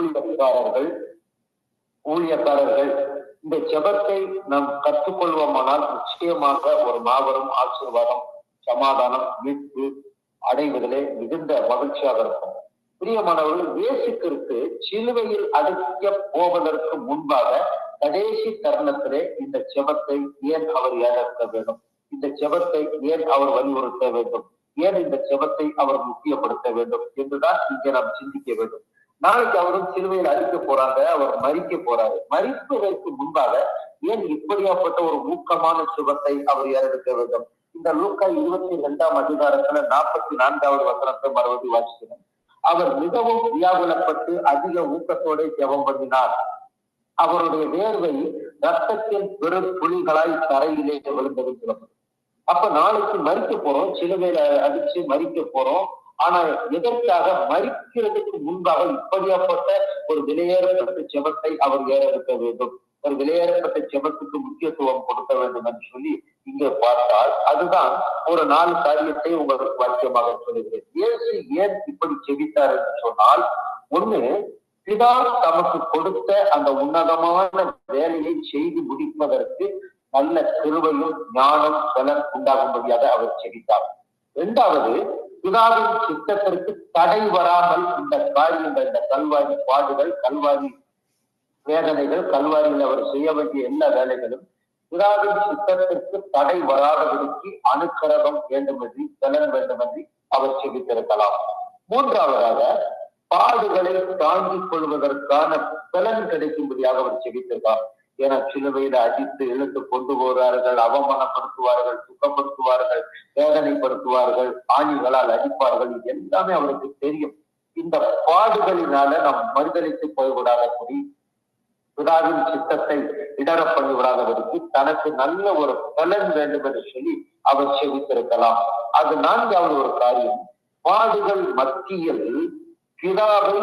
ஊழியக்காரர்கள் ஊழியக்காரர்கள் இந்த ஜெபத்தை நாம் கற்றுக்கொள்வோமானால் நிச்சயமாக ஒரு மாபெரும் ஆசீர்வாதம், சமாதானம், மீட்பு அடைவதிலே மிகுந்த மகிழ்ச்சியாக இருக்கும். பிரியமானவர்கள், இயேசு கிறிஸ்து சிலுவையில் அடைக்க போவதற்கு முன்பாக கடைசி தருணத்திலே இந்த ஜெபத்தை ஏன் அவர் ஏற்க வேண்டும்? இந்த ஜெபத்தை ஏன் அவர் வலியுறுத்த வேண்டும்? ஏன் இந்த ஜெபத்தை அவர் முக்கியப்படுத்த வேண்டும் என்றுதான் இங்கே நாம் சிந்திக்க வேண்டும். நாளைக்கு அவரும் சிலுவையில் அடிக்க போறாங்க, அவர் மரிக்க போறாரு. மரிப்பதற்கு முன்பாக ஏன் இப்படியாப்பட்ட ஒரு ஊக்கமான சுகத்தை அவர் ஏறெடுக்க வேண்டும்? இந்த லூக்கா 22ஆம் அதிகாரத்துல 44வது வசனத்தை மறுபடியும் வாசிக்கிறேன். அவர் மிகவும் வியாகுலப்பட்டு அதிக ஊக்கத்தோட ஜெபம் பண்ணினார். அவருடைய வேர்வை ரத்தத்தில் பெரும் புலிகளாய் தரையிலே விழுந்தது சொல்லப்படும். அப்ப நாளைக்கு மரிக்க போறோம், சிலுவையில அடிச்சு மரிக்க போறோம். ஆனா எதற்காக? மரிக்கிறதுக்கு முன்பாக இப்படியாப்பட்ட ஒரு விலையேறப்பட்ட ஜெபத்தை அவர் ஏறெடுக்க வேண்டும், ஒரு விலையேறப்பட்ட ஜெபத்துக்கு முக்கியத்துவம் கொடுக்க வேண்டும் என்று சொல்லி இங்கே பார்த்தால் அதுதான் ஒரு 4 காரியத்தை உங்களுக்கு வாக்கியமாக சொல்லுகிறேன். இயேசு ஏன் இப்படி ஜெபித்தார் என்று சொன்னால், ஒண்ணு, பிதா தமக்கு கொடுத்த அந்த உன்னதமான வேலையை செய்து முடிப்பதற்கு நல்ல கிருபையும் ஞானம் பலன் உண்டாகும்படியாக அவர் ஜெபித்தார். 2வது, பிதாவின் சித்தத்திற்கு தடை வராமல் இந்த காரியங்கள், இந்த கல்வாரி பாடுகள், கல்வாரி வேதனைகள், கல்வாரியில் அவர் செய்ய வேண்டிய எல்லா வேலைகளும் பிதாவின் சித்தத்திற்கு தடை வராதபடிக்கு அனுக்கிரகம் வேண்டுமென்றி, பலன் வேண்டுமென்றி அவர் ஜெபித்திருக்கலாம். 3வதாக, பாடுகளை தாங்கிக் கொள்வதற்கான பலன் கிடைக்கும்படியாக அவர் ஜெபித்திருக்கார். என சிலுவையில அடித்து இழுத்து கொண்டு போகிறார்கள், அவமானப்படுத்துவார்கள், சுத்தப்படுத்துவார்கள், வேதனைப்படுத்துவார்கள், ஆணிகளால் அடிப்பார்கள். இது எல்லாமே அவருக்கு தெரியும். இந்த பாடுகளினால நாம் மறுதளித்து போய்விடாதபடி, பிதாவின் சித்தத்தை இடர பண்ணிவிடாதபடிக்கு தனக்கு நல்ல ஒரு பலன் வேண்டும் என்று சொல்லி அவர் செவித்திருக்கலாம். அது 4வது ஒரு காரியம், பாடுகள் மத்தியில் பிதாவை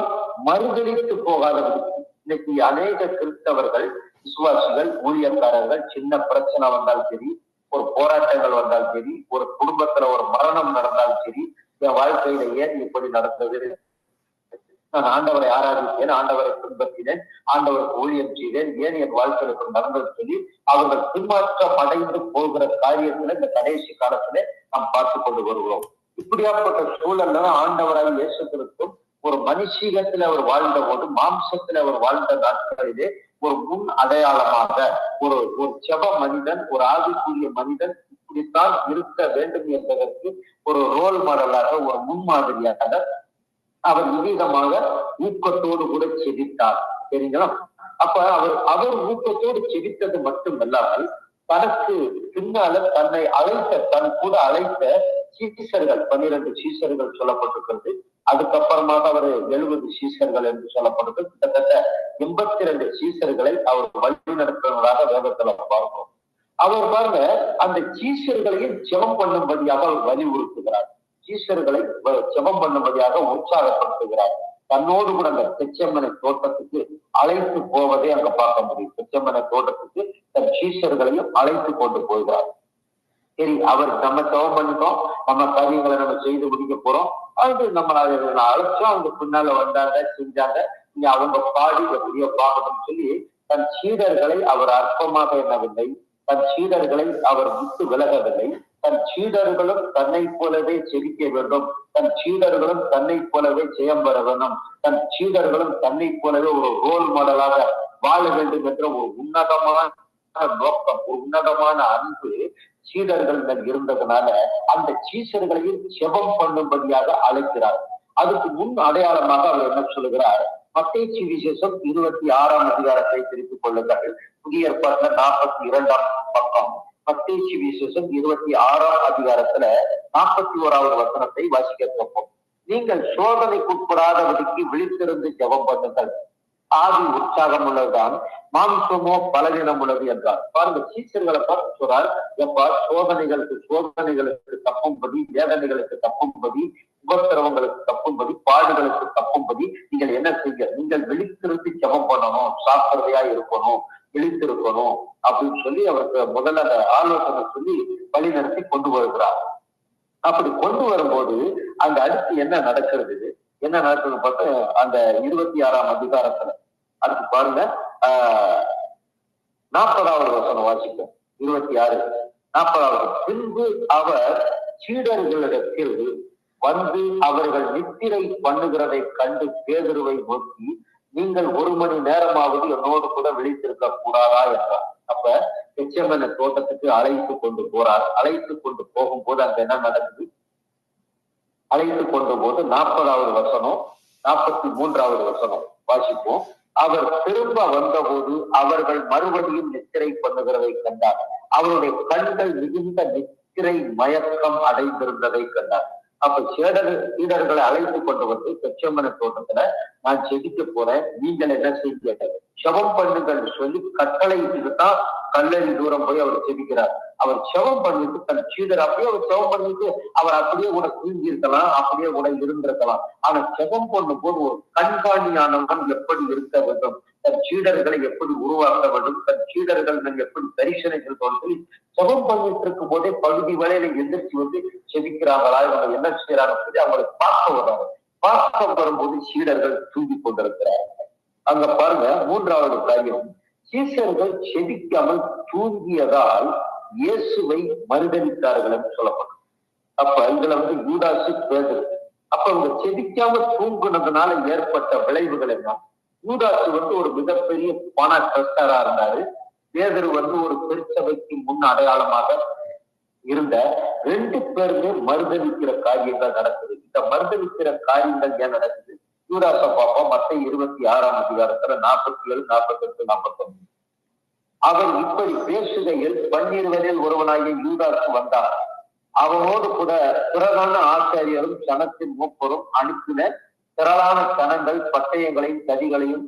மறுதளித்து போகாதபடிக்கு. இன்னைக்கு அநேக கிறிஸ்தவர்கள், விசுவாசிகள், ஊழியக்காரர்கள் சின்ன பிரச்சனை வந்தால் சரி, ஒரு போராட்டங்கள் வந்தால் சரி, ஒரு குடும்பத்துல ஒரு மரணம் நடந்தால் சரி, என் வாழ்க்கையில ஏன் இப்படி நடந்தது, நான் ஆண்டவரை ஆராதித்தேன், ஆண்டவரை பின்பற்றினேன், ஆண்டவருக்கு ஊழியம் செய்தேன், ஏன் என் வாழ்க்கையில இப்படி நடந்தது சொல்லி அவர்கள் பின்மாற்றம் அடைந்து போகிற காரியத்துல இந்த கடைசி காலத்துல நாம் பார்த்து கொண்டு வருகிறோம். இப்படியாப்பட்ட சூழல்ல ஆண்டவரால் இயேசு கிறிஸ்து ஒரு மனுஷீகத்துல அவர் வாழ்ந்த போது, மாம்சத்துல அவர் வாழ்ந்த நாட்களிலே ஒரு முன் அடையாளமாக ஒரு செப மனிதன், ஒரு ஆவிக்குரிய மனிதன் இப்படித்தான் இருக்க வேண்டும் என்பதற்கு ஒரு ரோல் மாடலாக, ஒரு முன்மாதிரியாக அவர் விதமாக ஊக்கத்தோடு கூட செபித்தார். சரிங்களா? அப்ப அவர் ஊக்கத்தோடு செபித்தது மட்டுமல்லாமல் தனக்கு பின்னால தன்னை அழைத்த, தன் கூட அழைத்த சீசர்கள், 12 சீசர்கள் சொல்லப்பட்டிருக்கிறது. அதுக்கப்புறமாக அவர் 70 சீசர்கள் என்று சொல்லப்படுது. கிட்டத்தட்ட 82 சீசர்களை அவர் வழி நடத்துவதாக வேதத்துல பார்க்கிறோம். அவர் பாருங்க, அந்த சீசர்களையும் ஜெபம் பண்ணும்படியாக அவர் வலியுறுத்துகிறார். சீசர்களை ஜெபம் பண்ணும்படியாக உற்சாகப்படுத்துகிறார். தன்னோடு கூட அந்த கெச்செமனே தோட்டத்துக்கு அழைத்து போவதை அங்க பார்க்க முடியும். கெச்செமனே தோட்டத்துக்கு தன் சீசர்களையும் அழைத்து கொண்டு போகிறார். சரி, அவர் நம்ம ஜெபம் பண்ணிட்டோம், நம்ம காரியங்களை நம்ம செய்து முடிக்க போறோம், அது நம்ம அழைச்சோம், அவங்க பின்னால வந்தாங்க, செஞ்சாங்க, இங்க அவங்க பாடி எப்படியோ பார்க்கணும்னு சொல்லி தன் சீடர்களை அவர் அற்பமாக எண்ணவில்லை, தன் சீடர்களை அவர் விட்டு விலகவில்லை. தன் சீடர்களும் தன்னை போலவே செபிக்க வேண்டும், தன் சீடர்களும் தன்னை போலவே ஜெயம் பெற வேண்டும், தன் சீடர்களும் தன்னை போலவே ஒரு ரோல் மாடலாக வாழ வேண்டும் என்ற ஒரு உன்னதமான நோக்கம், ஒரு உன்னதமான அன்பு சீடர்கள் இருந்ததுனால அந்த சீசர்களையும் ஜெபம் பண்ணும்படியாக அழைக்கிறார். அதுக்கு முன் அடையாளமாக அவர் என்ன சொல்லுகிறார்? மத்தேயு சுவிசேஷம் 26ஆம் அதிகாரத்தை திருப்பிக் கொள்ளுங்கள். புதிய ஏற்பாட்டுல 42ஆம் பக்கம், மத்தேயு சுவிசேஷம் 26ஆம் அதிகாரத்துல 41வது வசனத்தை வாசிக்க கேட்போம். நீங்கள் சோதனைக்குட்படாதபடிக்கு விழித்திருந்து ஜெபம் பண்ணுங்கள், ஆவி உற்சாகம் உள்ளதுதான், மாம்சமோ பலவீனம் உள்ளது என்றார். பாருங்க, சீசர்களை பார்த்து சொல்றார், எப்பா சோதனைகளுக்கு தப்பும்படி, வேதனைகளுக்கு தப்பும்படி, உபத்திரவங்களுக்கு தப்பும்படி, பாடுகளுக்கு தப்பும்படி நீங்கள் என்ன செய்ய? நீங்கள் விழித்திருந்து ஜெபம் பண்ணணும், சாப்பிடுறதையா இருக்கணும், விழித்திருக்கணும் அப்படின்னு சொல்லி அவருக்கு முதல்ல அந்த ஆலோசனை சொல்லி வழி நடத்தி கொண்டு வருகிறார். அப்படி கொண்டு வரும்போது அங்க அடுத்து என்ன நடக்கிறது? என்ன நடக்குது பார்த்தா அந்த 26ஆம் அதிகாரத்துல அடுத்து பாருங்க 40வது வசனம் வாசிப்போம். 26 40வது. பின்பு அவர் சீடர்களிடத்தில் வந்து அவர்கள் நித்திரை பண்ணுகிறதை கண்டு பேதுருவை நோக்கி, நீங்கள் 1 மணி நேரமாவது என்னோடு கூட விழித்திருக்க கூடாதா என்றார். அப்ப கெத்செமனே தோட்டத்துக்கு அழைத்து கொண்டு போறார். அழைத்து கொண்டு போகும்போது அங்க என்ன நடக்குது? அழைத்து கொண்ட போது 40வது வசனம் 43வது வசனம் வாசிப்போம். அவர் திரும்ப வந்தபோது அவர்கள் மறுபடியும் நித்திரை பண்ணுகிறதை கண்டார். அவருடைய கண்கள் மிகுந்த நித்திரை மயக்கம் அடைந்திருந்ததை கண்டார். அப்ப சீடர்களை அழைத்து கொண்டு வந்து கெத்செமனே தோட்டத்துல நான் செபிக்க போறேன், நீங்கள் என்ன செய்ய செபம் பண்ணுங்கள் சொல்லி கட்டளையிட்டு தான் கல்லறி தூரம் போய் அவர் செபிக்கிறார். அவர் செபம் பண்ணிட்டு தன் சீடர் அப்படியே அவர் செபம் பண்ணிட்டு அவர் அப்படியே கூட தூங்கி இருக்கலாம், அப்படியே கூட இருந்திருக்கலாம். ஆனா செபம் பண்ணும் போது ஒரு கண்காணியானவன் எப்படி இருக்க வேண்டும், தன் சீடர்களை எப்படி உருவாக்க வேண்டும், தன் சீடர்கள் எப்படி தரிசனங்கள் சொல்லி செபம் பண்ணிட்டு இருக்கும் போதே பகுதி வேலையில எந்திரிச்சு வந்து செபிக்கிறாங்களா, இவங்க என்ன செய்யறாங்க சொல்லி அவங்களை பார்க்க வர்றாங்க. பார்க்க வரும்போது சீடர்கள் தூங்கி கொண்டிருக்கிறார்கள். அங்க பாருங்க 3வது காரியம், சீசர்கள் செபிக்காமல் தூங்கியதால் இயேசுவை மறுதலித்தார்கள் என்று சொல்லப்படும். அப்ப இதுல யூதாசு பேதுரு. அப்ப அவங்க செபிக்காம தூங்குனதுனால ஏற்பட்ட விளைவுகள் என்ன? யூதாசு ஒரு மிகப்பெரிய பண கஷ்டரா இருந்தாரு. பேதுரு ஒரு பெருச்சபைக்கு முன் அடையாளமாக இருந்த 2 பேருமே மறுதலிக்கிற காரியங்கள் நடக்குது. இந்த மறுதலிக்கிற காரியங்கள் ஏன் நடக்குது? யூதாச பார்ப்போம். மத்தேயு 26ஆம் அதிகாரத்துல 47, 48, 49. அவர் இப்படி பேசுகையில் 12 ஒருவனாகிய யூதாசு வந்தார். அவனோடு கூட பிரதான ஆசாரியரும் சனத்தின் மூப்பரும் அனுப்பின திரளான சனங்கள் பட்டயங்களையும் கதிகளையும்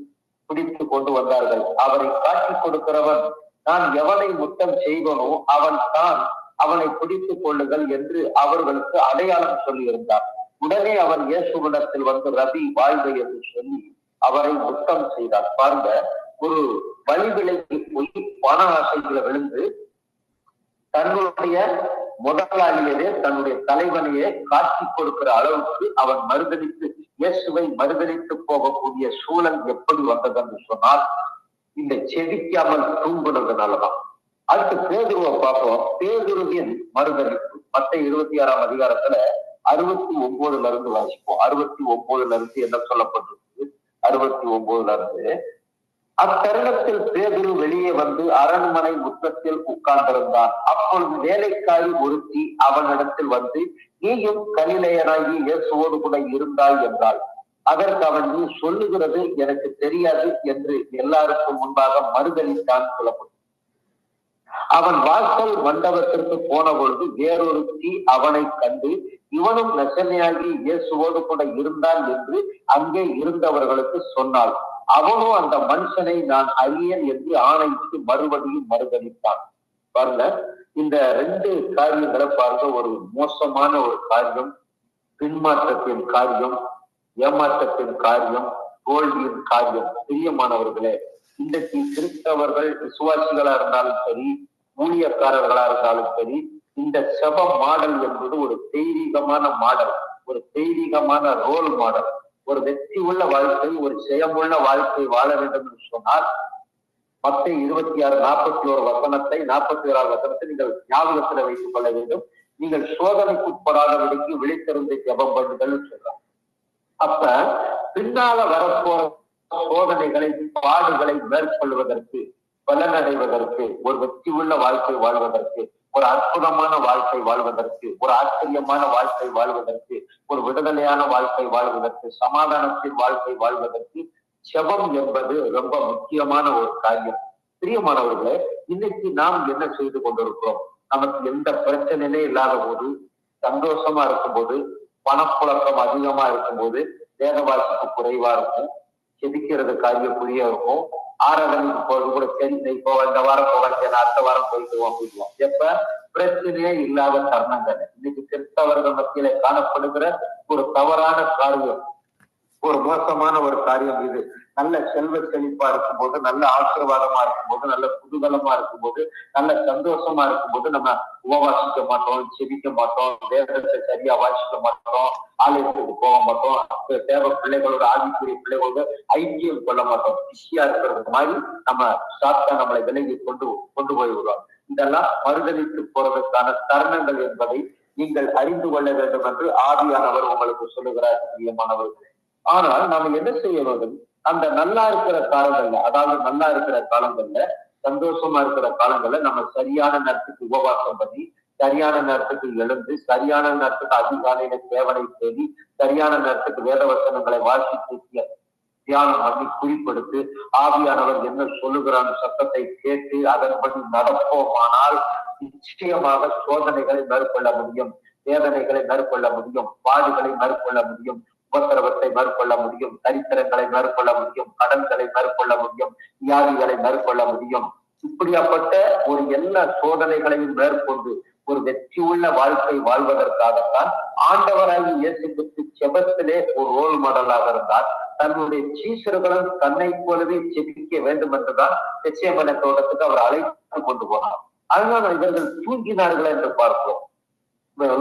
பிடித்து கொண்டு வந்தார்கள். அவரை காட்டிக் கொடுக்கிறவன் நான் எவனை முத்தம் செய்வனோ அவன் தான் அவனை பிடித்துக் கொள்ளுங்கள் என்று அவர்களுக்கு அடையாளம் சொல்லியிருந்தார். உடனே அவன் இயேசுவிடத்தில் வந்து ரபி வாழ்க என்று சொல்லி அவரை முத்தம் செய்தார். பாருங்க, ஒரு வழிவிலைக்கு போய் பண ஆசைகளை விழுந்து தன்னுடைய முதலாளியவே தன்னுடைய தலைவனையே காட்சி கொடுக்கிற அளவுக்கு அவன் மறுதலித்து இயேசுவை மறுதலித்து போகக்கூடிய சூழல் எப்படி வந்தது என்று சொன்னால் இந்த செபிக்காமல் தூங்குனதுனாலதான். அடுத்து பேதுருவை பார்ப்போம். பேதுருவின் மறுதலிப்பு மத்தேயு 26ஆம் அதிகாரத்துல 69ல இருந்து வாசிப்போம். 69ல இருந்து என்ன சொல்லப்பட்டிருக்கு? 69ல இருந்து, அத்தருணத்தில் பேதுரு வெளியே வந்து அரண்மனை முற்றத்தில் உட்கார்ந்திருந்தான். அப்பொழுது வேலைக்காரி ஒருத்தி அவனிடத்தில் வந்து, நீயும் கலிலேயனாகி இயேசுவோடு கூட இருந்தாய் என்றாள். அதற்கு அவன், நீ சொல்லுகிறது எனக்கு தெரியாது என்று எல்லாருக்கும் முன்பாக மறுதலித்தான் சொல்லப்படும். அவன் வாசல் மண்டபத்திற்கு போன பொழுது வேறொருத்தி அவனை கண்டு, இவனும் நசரேயனாகி இயேசுவோடு கூட இருந்தான் என்று அங்கே இருந்தவர்களுக்கு சொன்னாள். அவனோ அந்த மனுஷனை நான் அறியேன் என்று ஆணையிட்டு மறுபடியும் மறுதலித்தான். பாருங்க, இந்த 2 காரியங்களை பாருங்க. ஒரு மோசமான ஒரு காரியம், பின்மாற்றத்தின் காரியம், ஏமாற்றத்தின் காரியம், தோல்வியின் காரியம். பிரியமானவர்களே, இன்றைக்கு கிறிஸ்தவர்கள் விசுவாசிகளா இருந்தாலும் சரி, ஊழியக்காரர்களா இருந்தாலும் சரி, இந்த செப மாடல் என்பது ஒரு தெய்வீகமான மாடல், ஒரு தெய்வீகமான ரோல் மாடல். ஒரு வெற்றி உள்ள வாழ்க்கை, ஒரு செயமுள்ள வாழ்க்கை வாழ வேண்டும் என்று சொன்னால் மத்தேயு 26, 41 வசனத்தை 41வது வசனத்தை நீங்கள் ஞாபகத்துல வைத்துக் கொள்ள வேண்டும். நீங்கள் சோதனைக்கு உட்படாதபடிக்கு விழித்திருந்து ஜெபம் பண்ணுங்கள் சொல்றாங்க. அப்ப பின்னால வரப்போற சோதனைகளை, பாடுகளை மேற்கொள்வதற்கு, பலனடைவதற்கு, ஒரு வெற்றி உள்ள வாழ்க்கை வாழ்வதற்கு, ஒரு அற்புதமான வாழ்க்கை வாழ்வதற்கு, ஒரு ஆச்சரியமான வாழ்க்கை வாழ்வதற்கு, ஒரு விடுதலையான வாழ்க்கை வாழ்வதற்கு, சமாதானத்தின் வாழ்க்கை வாழ்வதற்கு செபம் என்பது ரொம்ப முக்கியமான ஒரு காரியம். பிரியமானவர்களே, இன்னைக்கு நாம் என்ன செய்து கொண்டிருக்கிறோம்? நமக்கு எந்த பிரச்சனையே இல்லாத போது, சந்தோஷமா இருக்கும் போது, பணப்புழக்கம் அதிகமா இருக்கும் போது, வேத வாசிப்பு குறைவா இருக்கும், செபிக்கிறது காரியம் புரிய இருக்கும், ஆராதனைக்கு போறது கூட சரி, இந்த வாரம் போவேன், அடுத்த வாரம் போயிட்டு அப்படின்வோம். எப்ப பிரச்சனையே இல்லாத தருணங்கள் இன்னைக்கு கிறிஸ்தவர்கள் மத்தியில காணப்படுகிற ஒரு தவறான காரியம். ஒரு மோசமான ஒரு காரியம் இது. நல்ல செல்வ செழிப்பா இருக்கும்போது, நல்ல ஆசீர்வாதமா இருக்கும்போது, நல்ல குதூகலமா இருக்கும்போது, நல்ல சந்தோஷமா இருக்கும்போது நம்ம உபவாசிக்க மாட்டோம், செபிக்க மாட்டோம், வேதத்தை சரியா வாசிக்க மாட்டோம், ஆலயத்துக்கு போக மாட்டோம், தேவ பிள்ளைகளோட ஆவிக்குரிய பிள்ளைகளோட ஐக்கியம் கொள்ள மாட்டோம். பிஸியா இருக்கிறது மாதிரி நம்ம சாத்தா நம்மளை விலகி கொண்டு போய் விடுவோம். இதெல்லாம் மறுதளித்து போறதுக்கான தருணங்கள் என்பதை நீங்கள் அறிந்து கொள்ள வேண்டும் என்று ஆவியானவர் உங்களுக்கு சொல்லுகிறார் பிரியமானவர்களே. ஆனால் நாம என்ன செய்ய வேண்டும்? அந்த நல்லா இருக்கிற காலங்கள்ல, அதாவது நல்லா இருக்கிற காலங்கள்ல, சந்தோஷமா இருக்கிற காலங்கள்ல நம்ம சரியான நேரத்துக்கு உபவாசம் பண்ணி, சரியான நேரத்துக்கு எழுந்து, சரியான நேரத்துக்கு அதிகாலையில தேவனை தேடி, சரியான நேரத்துக்கு வேத வசனங்களை வாசித்து தியானம் பண்ணி குறிப்பெடுத்து ஆவியானவர் என்ன சொல்லுகிறான் சத்தத்தை கேட்டு அதன்படி நடப்போமானால் நிச்சயமாக சோதனைகளை மேற்கொள்ள முடியும், வேதனைகளை மேற்கொள்ள முடியும், பாடுகளை மேற்கொள்ள முடியும், உபத்திரவத்தை மேற்கொள்ள முடியும், சரித்திரங்களை மேற்கொள்ள முடியும், கடன்களை மேற்கொள்ள முடியும், வியாதிகளை மேற்கொள்ள முடியும். இப்படியாப்பட்ட ஒரு எல்லா சோதனைகளையும் மேற்கொண்டு ஒரு வெற்றியுள்ள வாழ்க்கை வாழ்வதற்காகத்தான் ஆண்டவராகி இயேசு கிறிஸ்து செபத்திலே ஒரு ரோல் மாடலாக இருந்தார். தன்னுடைய சீஷர்களும் தன்னை போலவே செபிக்க வேண்டும் என்றுதான் கெத்செமனே தோட்டத்துக்கு அவர் அழைத்து கொண்டு போனார். அதனால இவர்கள் தூங்கினார்கள் என்று பார்க்கிறோம்.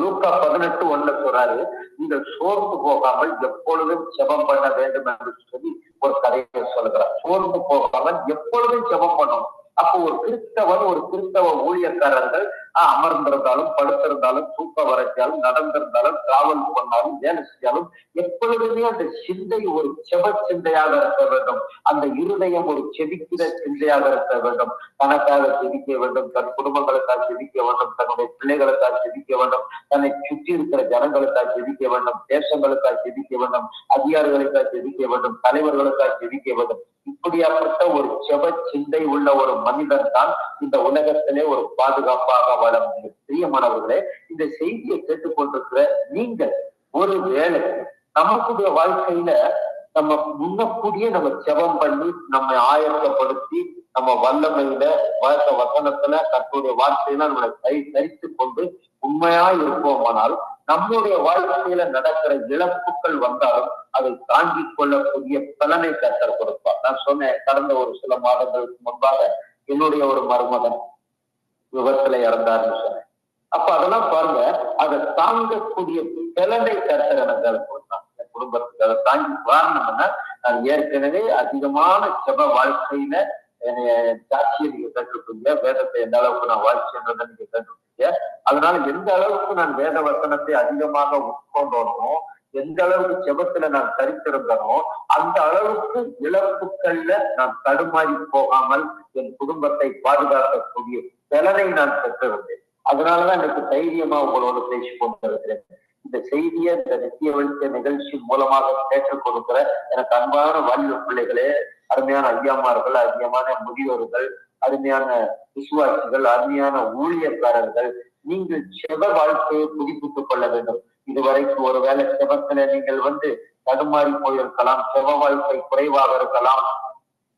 லூக்கா 18:1 சொல்றாரு, நீங்கள் சோர்ந்து போகாமல் எப்பொழுதும் ஜெபம் பண்ண வேண்டும் என்று சொல்லி ஒரு கதையை சொல்கிறார். சோர்ந்து போகாமல் எப்பொழுதும் ஜெபம் பண்ணணும். அப்போ ஒரு கிறிஸ்தவ ஊழியக்காரர்கள் அமர்ந்திருந்தாலும், படுத்திருந்தாலும், தூக்க வரைச்சாலும், நடந்திருந்தாலும், டிராவல் பண்ணாலும், வேலை செஞ்சாலும் எப்பொழுதுமே அந்த சிந்தை ஒரு செப சிந்தையாக இருக்க வேண்டும். அந்த இருதயம் ஒரு செபிக்கிற சிந்தையாக இருக்க வேண்டும். தனக்காக செபிக்க வேண்டும், தன் குடும்பங்களுக்காக செபிக்க வேண்டும், தன்னுடைய பிள்ளைகளுக்காக செபிக்க வேண்டும், தன்னை சுற்றி இருக்கிற ஜனங்களுக்காக செபிக்க வேண்டும், தேசங்களுக்காக செபிக்க வேண்டும், அதிகாரிகளுக்காக செபிக்க வேண்டும், தலைவர்களுக்காக செபிக்க வேண்டும். இப்படியாப்பட்ட ஒரு செப சிந்தை உள்ள ஒரு மனிதன் தான் இந்த உலகத்திலே ஒரு பாதுகாப்பாக வாழ முடியும். பிரியமானவர்களே, இந்த செய்தியை கேட்டுக்கொண்டிருக்கிற நீங்கள் ஒரு வேளை நமக்குடைய வாழ்க்கையில நம்ம முன்னக்கூடியே நம்ம ஜெபம் பண்ணி நம்மை ஆயத்தப்படுத்தி நம்ம வல்லமையில வசனத்துல கர்த்தருடைய வார்த்தையில நம்மளை தரித்து கொண்டு உண்மையா இருப்போமானால் நம்முடைய வாழ்க்கையில நடக்கிற இழப்புகள் வந்தாலும் அதை தாங்கிக் கொள்ளக்கூடிய பலனை கர்த்தர் கொடுப்பார். நான் சொன்னேன், கடந்த ஒரு சில மாதங்களுக்கு முன்பாக என்னுடைய ஒரு மருமகன் விபத்துல இறந்தாருன்னு சொன்னேன். அப்ப அதெல்லாம் பாருங்க, அதை தாங்கக்கூடிய பலனை கர்த்தர் எனக்கு கொடுத்தாங்க. என் குடும்பத்துக்கு அதை தாங்கி காரணம்னா, நான் ஏற்கனவே அதிகமான ஜெப வாழ்க்கையில சாட்சியை நீங்க கேட்டுருக்கீங்க, வேதத்தை எந்த அளவுக்கு நான் வாசிச்சேன்றதை நீங்க கேட்டுருக்கீங்க. அதனால எந்த அளவுக்கு நான் வேத வசனத்தை அதிகமாக உட்கொண்டோனோ, எந்த அளவுக்கு ஜெபத்துல நான் தரித்திருந்தனோ, அந்த அளவுக்கு இழப்புகள்ல நான் தடுமாறி போகாமல் என் குடும்பத்தை பாதுகாக்கக்கூடிய பலனை நான் பெற்றிருந்தேன். அதனாலதான் எனக்கு தைரியமா உங்களோட பேசி கொண்டிருக்கிறேன். இந்த செய்தியை இந்த நித்திய வெளிச்ச நிகழ்ச்சி மூலமாக கேட்டுக் கொடுக்கிற எனக்கு அன்பான வாலிப பிள்ளைகளே, அருமையான ஐயாமார்கள், அருமையான முதியோர்கள், அருமையான விசுவாசிகள், அருமையான ஊழியக்காரர்கள், நீங்கள் செப வாழ்க்கையை புதுப்பித்துக் கொள்ள வேண்டும். இதுவரைக்கும் ஒருவேளை செபத்துல நீங்கள் தடுமாறி போயிருக்கலாம், செப வாழ்க்கை குறைவாக இருக்கலாம்.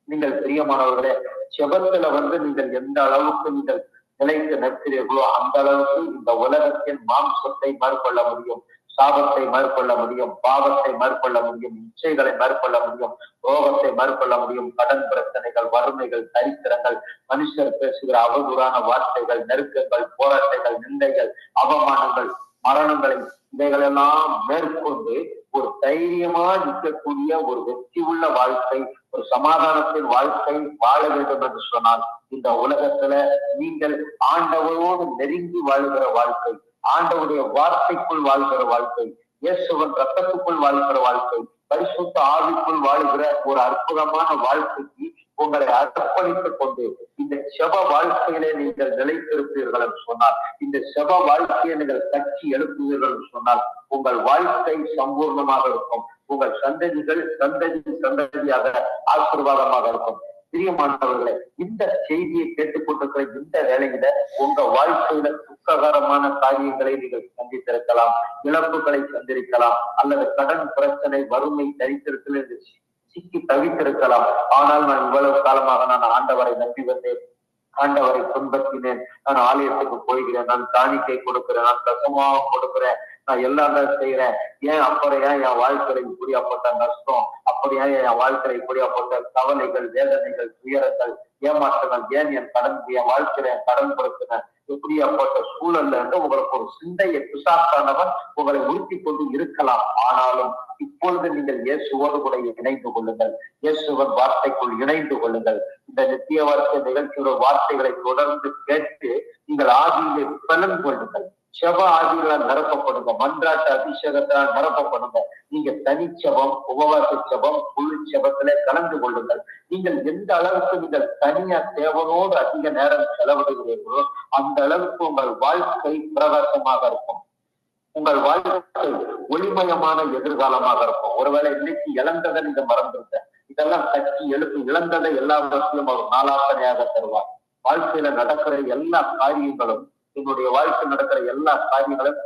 நீங்கள் பிரியமானவர்களே, செபத்துல நீங்கள் எந்த அளவுக்கு நீங்கள் நிலைத்து நிற்கிறீர்களோ அந்த அளவுக்கு இந்த உலகத்தின் மாம்சத்தை மேற்கொள்ள முடியும், சாபத்தை மேற்கொள்ள முடியும், பாவத்தை மேற்கொள்ள முடியும், இச்சைகளை மேற்கொள்ள முடியும், ரோகத்தை மேற்கொள்ள முடியும், கடன் பிரச்சனைகள், வறுமைகள், தரித்திரங்கள், மனுஷர் பேசுகிற அவதூறான வார்த்தைகள், நெருக்கங்கள், போராட்டங்கள், நிந்தைகள், அவமானங்கள், மரணங்களை இவைகளெல்லாம் மேற்கொண்டு ஒரு தைரியமா நிற்கக்கூடிய ஒரு வெற்றி உள்ள வாழ்க்கை, ஒரு சமாதானத்தின் வாழ்க்கை வாழ வேண்டும் என்று சொன்னால் இந்த உலகத்துல நீங்கள் ஆண்டவரோடு நெருங்கி வாழ்கிற வாழ்க்கை, ஆண்டவருடைய வார்த்தைக்குள் வாழ்கிற வாழ்க்கை, இயேசுவின் ரத்தத்துக்குள் வாழ்கிற வாழ்க்கை, பரிசுத்த ஆவிக்குள் வாழ்கிற ஒரு அற்புதமான வாழ்க்கைக்கு உங்களை அர்ப்பணித்துக் கொண்டு இந்த செப வாழ்க்கையிலே நீங்கள் நிலைத்திருப்பீர்கள் என்று சொன்னால், இந்த செப வாழ்க்கையை நீங்கள் கட்சி எழுப்புவீர்கள் என்று சொன்னால் உங்கள் வாழ்க்கை சம்பூர்ணமாக இருக்கும். உங்கள் சந்ததியாக ஆசீர்வாதமாக இருக்கும். பிரியமானவர்களே, இந்த செய்தியை கேட்டுக்கொண்டிருக்கிற இந்த வேளையில உங்க வாழ்க்கையில துக்ககரமான காரியங்களை நீங்கள் சந்தித்திருக்கலாம், இழப்புகளை சந்திருக்கலாம், அல்லது கடன் பிரச்சனை, வறுமை, தரித்திரத்தில் என்று சிக்கி தவித்திருக்கலாம். ஆனால் நான் இவ்வளவு காலமாக நான் ஆண்டவரை நம்பி வந்தேன், ஆண்டவரை துன்பத்தினேன், நான் ஆலயத்துக்கு போய்கிறேன், நான் காணிக்கை கொடுக்கிறேன், நான் தசமாக கொடுக்கிறேன், நான் எல்லாம் தான் செய்யறேன், ஏன் அப்புறம் ஏன் என் வாழ்க்கையில இப்படியாப்பட்ட நஷ்டம், அப்படியா என் வாழ்க்கையில இப்படியாப்பட்ட கவலைகள், வேதனைகள், துயரங்கள், ஏமாற்றங்கள், ஏன் என் வாழ்க்கையில என் கடன் கொடுக்கிறேன், இப்படியாப்பட்ட சூழல்ல இருந்து உங்களுக்கு ஒரு சிந்தையை பிசாசானவன் உங்களை உறுத்தி கொண்டு இருக்கலாம். ஆனாலும் இப்பொழுது நீங்கள் இயேசுவோடு கூட இணைந்து கொள்ளுங்கள், இயேசுவன் வார்த்தைக்குள் இணைந்து கொள்ளுங்கள். இந்த நித்திய வார்த்தை நிகழ்ச்சியோட வார்த்தைகளை தொடர்ந்து கேட்டு நீங்கள் ஆதியிலே பலன் கொள்ளுங்கள். செப ஆதிகளால் நிரப்பப்படுங்க, மன்றாட்டு அபிஷேகத்தால் நிரப்பப்படுங்க. நீங்க தனிச்சபம், உபவாச செபம், குழு செபத்திலே கலந்து கொள்ளுங்கள். நீங்கள் எந்த அளவுக்கு நீங்கள் தனியா தேவனோடு அதிக நேரம் செலவிடுகிறீர்களோ அந்த அளவுக்கு உங்கள் வாழ்க்கை பிரகாசமாக இருக்கும், உங்கள் வாழ்க்கை ஒளிமயமான எதிர்காலமாக இருக்கும். ஒருவேளை இன்னைக்கு இழந்ததை நீங்க மறந்துருக்க, இதெல்லாம் கட்சி எழுப்பு, இழந்ததை எல்லா வருஷத்திலும் அவர் நாளாசனையாக தருவார். வாழ்க்கையில நடக்கிற எல்லா காரியங்களும், என்னுடைய வாழ்க்கை நடக்கிற எல்லா காரியங்களும்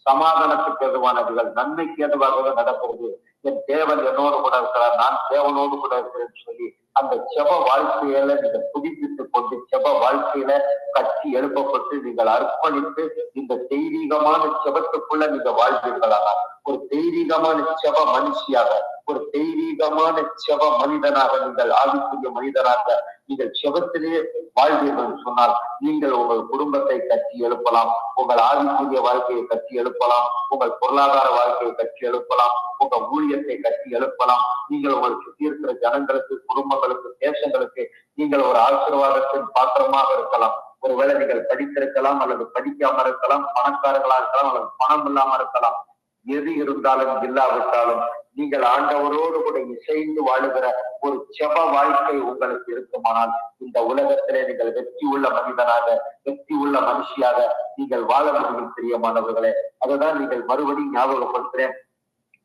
சமாதானத்துக்கு எதுவானதுகள், நன்மைக்கு எதுவாகவே நடக்கிறது. என் தேவன் என்னோடு கூட இருக்கிறார், நான் தேவனோடு கூட இருக்கிறேன்னு சொல்லி அந்த செப வாழ்க்கையில நீங்க புதுப்பித்துக் கொண்டு செப வாழ்க்கையில கட்சி எழுப்பப்பட்டு நீங்கள் அர்ப்பணித்து இந்த தெய்வீகமான செபத்துக்குள்ள நீங்க வாழ்வீர்களாக, ஒரு தெய்வீகமான செப மனுஷியாக, ஒரு தெய்வீகமான செப மனிதனாக, நீங்கள் ஆவிக்குரிய மனிதனாக நீங்கள் செபத்திலே வாழ்வீர்கள் சொன்னால் நீங்கள் உங்கள் குடும்பத்தை கட்டி எழுப்பலாம், உங்கள் ஆவிக்குரிய வாழ்க்கையை கட்டி எழுப்பலாம், உங்கள் பொருளாதார வாழ்க்கையை கட்டி எழுப்பலாம், உங்க ஊழியத்தை கட்டி எழுப்பலாம். நீங்கள் உங்களை சுற்றி இருக்கிற ஜனங்களுக்கு, குடும்பங்களுக்கு, தேசங்களுக்கு நீங்கள் ஒரு ஆசீர்வாதத்தின் பாத்திரமாக இருக்கலாம். ஒருவேளை நீங்கள் படித்திருக்கலாம் அல்லது படிக்காம இருக்கலாம், பணக்காரர்களா இருக்கலாம் அல்லது பணம் இல்லாம இருக்கலாம். எது இருந்தாலும் இல்லாவிட்டாலும் நீங்கள் ஆண்டவரோடு கூட இசைந்து வாழுகிற ஒரு செப வாழ்க்கை உங்களுக்கு இருக்குமானால் இந்த உலகத்திலே நீங்கள் வெற்றி உள்ள மனிதனாக, வெற்றி உள்ள மனுஷியாக நீங்கள் வாழ முடியும். பிரியமானவர்களே, அதுதான் நீங்கள் மறுபடியும் ஞாபகப்படுத்துறேன்.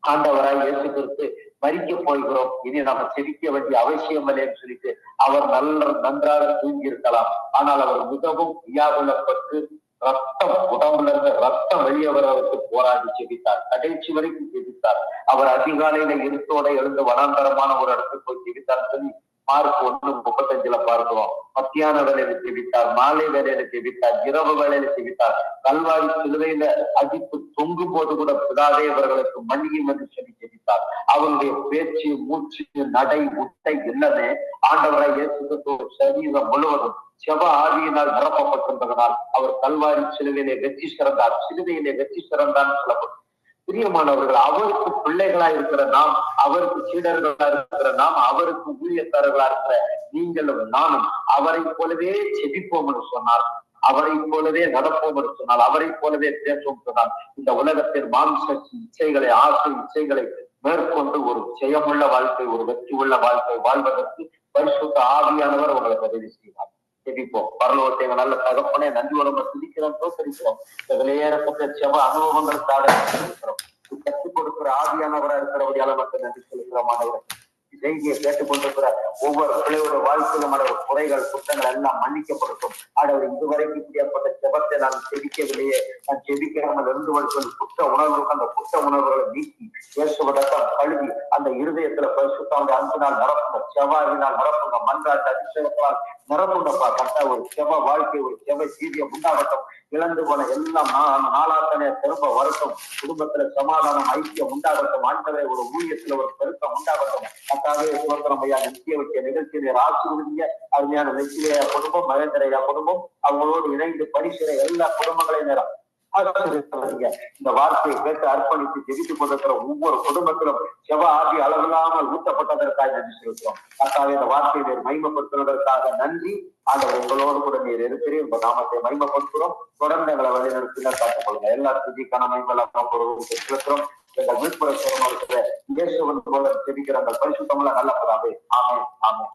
ஆண்டவராய் இயேசு கிறிஸ்து மரிக்க போகிறோம், இனி நாம செபிக்க வேண்டிய அவசியம் இல்லைன்னு சொல்லிட்டு அவர் நன்றாக தூங்கி இருக்கலாம். ஆனால் அவர் மிகவும் வியாகுலப்பட்டு ரத்தம் உடம்புல இருந்து ரத்தம் வெளியே வருவதற்கு போராடி செபித்தார், கடைசி வரைக்கும் செபித்தார். அவர் அதிகாலையில இருட்டோட எழுந்து வனாந்தரமான ஒரு இடத்துக்கு போய் செபித்தார் சொல்லி மார்க் 1:35 பார்க்கிறோம். மத்தியான வேலையில செபித்தார், மாலை வேலையில செபித்தார், இரவு வேலையில செபித்தார். கல்வாரி சிலுவையில அடித்து தொங்கும் போது கூட பிதாவே இவர்களுக்கு மன்னியும் என்று சொல்லி செபித்தார். அவருடைய பேச்சு, மூச்சு, நடை, உட்டை எல்லாமே ஆண்டவராய் இயேசு கிறிஸ்து சரீரம் முழுவதும் செப ஆவியினால் நிரப்பப்பட்டிருந்ததனால் அவர் கல்வாரி சிலுவையிலே வெற்றி சிறந்தார், சிலுவையிலே வெற்றி சிறந்தான்னு சொல்லப்படும். பிரியமானவர்கள், அவருக்கு பிள்ளைகளா இருக்கிற நாம், அவருக்கு சீடர்களா இருக்கிற நாம், அவருக்கு ஊழியக்காரர்களா இருக்கிற நீங்களும் நானும் அவரை போலவே செபிப்போம் என்று சொன்னார், அவரை போலவே நடப்போம் என்று சொன்னால், அவரை போலவே பேசுவோம் சொன்னால் இந்த உலகத்தின் மாம்ச இச்சைகளை, ஆசை இச்சைகளை மேற்கொண்டு ஒரு ஜெயமுள்ள வாழ்க்கை, ஒரு வெற்றி உள்ள வாழ்க்கை வாழ்வதற்கு பரிசுத்த ஆவியானவர் உங்களை உதவி செய்வார். செபிப்போம். பரலோகத்தை எங்க நல்ல தகப்பனே, நன்றியோட துதிக்கிறோம், தோற்கரிக்கிறோம். ஏறப்பட்ட செப அனுபவங்களுக்காக இருக்கிறோம். கற்றுக் கொடுக்கிற ஆவியானவராக இருக்கிறபடியால மட்டும் நன்றி செலுத்துகிறோம். செய்தியை கேட்டுக்கொண்டிருக்கிற ஒவ்வொரு பிள்ளையோட வாழ்க்கையிலும் ஆடவர் குறைகள், குற்றங்கள் எல்லாம் மன்னிக்கப்படுத்தும். ஆடவர் இதுவரைக்கும் இப்படியாப்பட்ட ஜெபத்தை நான் செபிக்கவில்லையே, நான் செபிக்காமல் இருந்து வருவது குற்ற உணர்வுக்கு அந்த குற்ற உணர்வுகளை நீக்கி இயேசுவிடம் கழுவி அந்த இருதயத்துல பரிசுத்தாவுடைய அன்பினால் நிரப்புங்க, செவ்வாயினால் நிரப்புங்க, மன்றாட்டு அபிஷேகத்தால் நிரப்புங்கப்பா. கட்ட ஒரு செவ வாழ்க்கை, ஒரு செவ ஜீவியம் உண்டாகட்டும். இழந்து போன எல்லாம் நாளாத்தனைய திரும்ப வரட்டும். குடும்பத்துல சமாதானம், ஐக்கியம் உண்டாகட்டும். ஆண்டவரை ஒரு ஊழியத்துல ஒரு பெருக்கம் உண்டாகட்டும். அக்காவே சுதந்திரம் ஐயா நித்திய வைக்க நிகழ்ச்சியில ஆசீர்வதிங்க. அருமையான வெற்றிலையா குடும்பம், மகேந்திரையா குடும்பம், அவங்களோடு இணைந்து பரிசுற எல்லா குடும்பங்களையும் நேரம் இந்த வார்த்தையை கேட்டு அர்ப்பணித்து ஜெபித்துக் கொண்டிருக்கிற ஒவ்வொரு குடும்பத்திலும் செவ ஆதி அளவில்லாமல் ஊட்டப்பட்டதற்காக நன்றி செலுத்துறோம். அக்காவே இந்த வார்த்தையை நீர் மகிமைப்படுத்துவதற்காக நன்றி. ஆண்டவர் எங்களோடு கூட நீர் இருக்கிறீர், உங்க நாமத்தை மகிமைப்படுத்துறோம். தொடர்ந்து எங்களை வழிநடத்தினர் காத்துக் கொள்ளுங்க. எல்லா துதிக்கான மகிமெல்லாம் செலுத்துறோம். எங்கள் மீட்புற இருக்கிற இயேசுவன் போல செபிக்கிற அந்த பரிசுத்தமுள்ள நல்ல பிதாவே. ஆமென், ஆமென்.